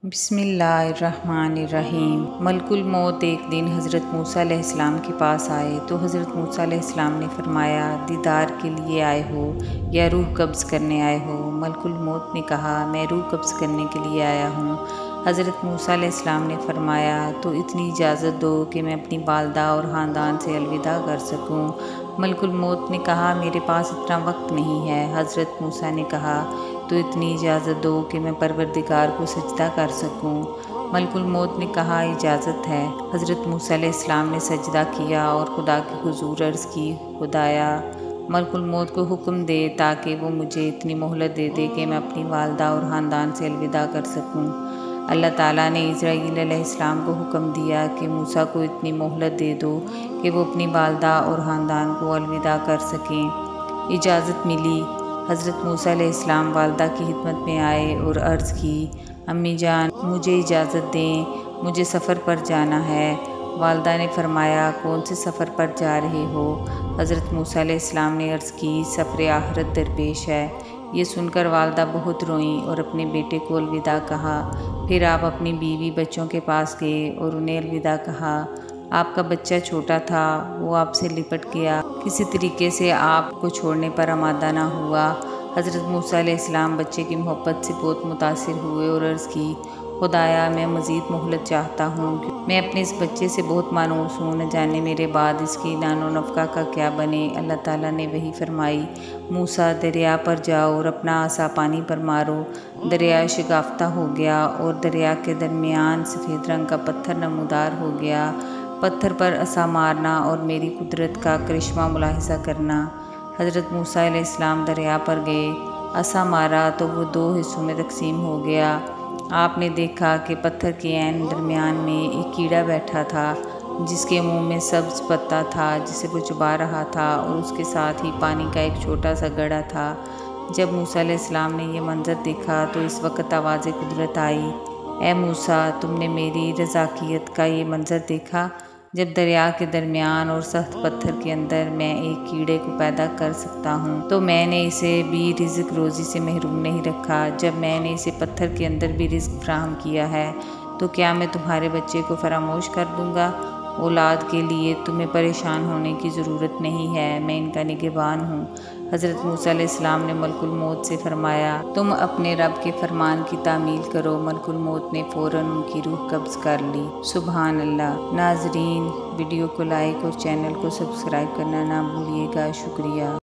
بسم اللہ الرحمن الرحیم۔ ملک الموت ایک دن حضرت موسیٰ علیہ السلام کے پاس آئے تو حضرت موسیٰ علیہ السلام نے فرمایا، دیدار کے لیے آئے ہو یا روح قبض کرنے آئے ہو؟ ملک الموت نے کہا، میں روح قبض کرنے کے لیے آیا ہوں۔ حضرت موسیٰ علیہ السلام نے فرمایا، تو اتنی اجازت دو کہ میں اپنی والدہ اور خاندان سے الوداع کر سکوں۔ ملک الموت نے کہا، میرے پاس اتنا وقت نہیں ہے۔ حضرت موسیٰ نے کہا، تو اتنی اجازت دو کہ میں پروردگار کو سجدہ کر سکوں۔ ملک الموت نے کہا، اجازت ہے۔ حضرت موسیٰ علیہ السلام نے سجدہ کیا اور خدا کے حضور عرض کی، خدایا، ملک الموت کو حکم دے تاکہ وہ مجھے اتنی مہلت دے دے کہ میں اپنی والدہ اور خاندان سے الوداع کر سکوں۔ اللہ تعالیٰ نے اسرائیل علیہ السلام کو حکم دیا کہ موسیٰ کو اتنی مہلت دے دو کہ وہ اپنی والدہ اور خاندان کو الوداع کر سکیں۔ اجازت ملی۔ حضرت موسیٰ علیہ السلام والدہ کی خدمت میں آئے اور عرض کی، امی جان، مجھے اجازت دیں، مجھے سفر پر جانا ہے۔ والدہ نے فرمایا، کون سے سفر پر جا رہے ہو؟ حضرت موسیٰ علیہ السلام نے عرض کی، سفر آخرت درپیش ہے۔ یہ سن کر والدہ بہت روئیں اور اپنے بیٹے کو الوداع کہا۔ پھر آپ اپنی بیوی بچوں کے پاس گئے اور انہیں الوداع کہا۔ آپ کا بچہ چھوٹا تھا، وہ آپ سے لپٹ گیا، کسی طریقے سے آپ کو چھوڑنے پر آمادہ نہ ہوا۔ حضرت موسیٰ علیہ السلام بچے کی محبت سے بہت متاثر ہوئے اور عرض کی، خدایا، میں مزید مہلت چاہتا ہوں، میں اپنے اس بچے سے بہت مانوس ہوں، نہ جانے میرے بعد اس کی نان و نفقہ کا کیا بنے۔ اللہ تعالیٰ نے وحی فرمائی، موسیٰ، دریا پر جاؤ اور اپنا عصا پانی پر مارو۔ دریا شگافتہ ہو گیا اور دریا کے درمیان سفید رنگ کا پتھر نمودار ہو گیا۔ پتھر پر عصا مارنا اور میری قدرت کا کرشمہ ملاحظہ کرنا۔ حضرت موسیٰ علیہ السلام دریا پر گئے، عصا مارا تو وہ دو حصوں میں تقسیم ہو گیا۔ آپ نے دیکھا کہ پتھر کے عین درمیان میں ایک کیڑا بیٹھا تھا جس کے منہ میں سبز پتا تھا جسے وہ چبا رہا تھا، اور اس کے ساتھ ہی پانی کا ایک چھوٹا سا گڑھا تھا۔ جب موسیٰ علیہ السلام نے یہ منظر دیکھا تو اس وقت آواز قدرت آئی، اے موسیٰ، تم نے میری رضاکیت کا یہ منظر دیکھا؟ جب دریا کے درمیان اور سخت پتھر کے اندر میں ایک کیڑے کو پیدا کر سکتا ہوں تو میں نے اسے بھی رزق روزی سے محروم نہیں رکھا۔ جب میں نے اسے پتھر کے اندر بھی رزق فراہم کیا ہے تو کیا میں تمہارے بچے کو فراموش کر دوں گا؟ اولاد کے لیے تمہیں پریشان ہونے کی ضرورت نہیں ہے، میں ان کا نگہبان ہوں۔ حضرت موسیٰ علیہ السلام نے ملک الموت سے فرمایا، تم اپنے رب کے فرمان کی تعمیل کرو۔ ملک الموت نے فوراً ان کی روح قبض کر لی۔ سبحان اللہ۔ ناظرین، ویڈیو کو لائک اور چینل کو سبسکرائب کرنا نہ بھولیے گا۔ شکریہ۔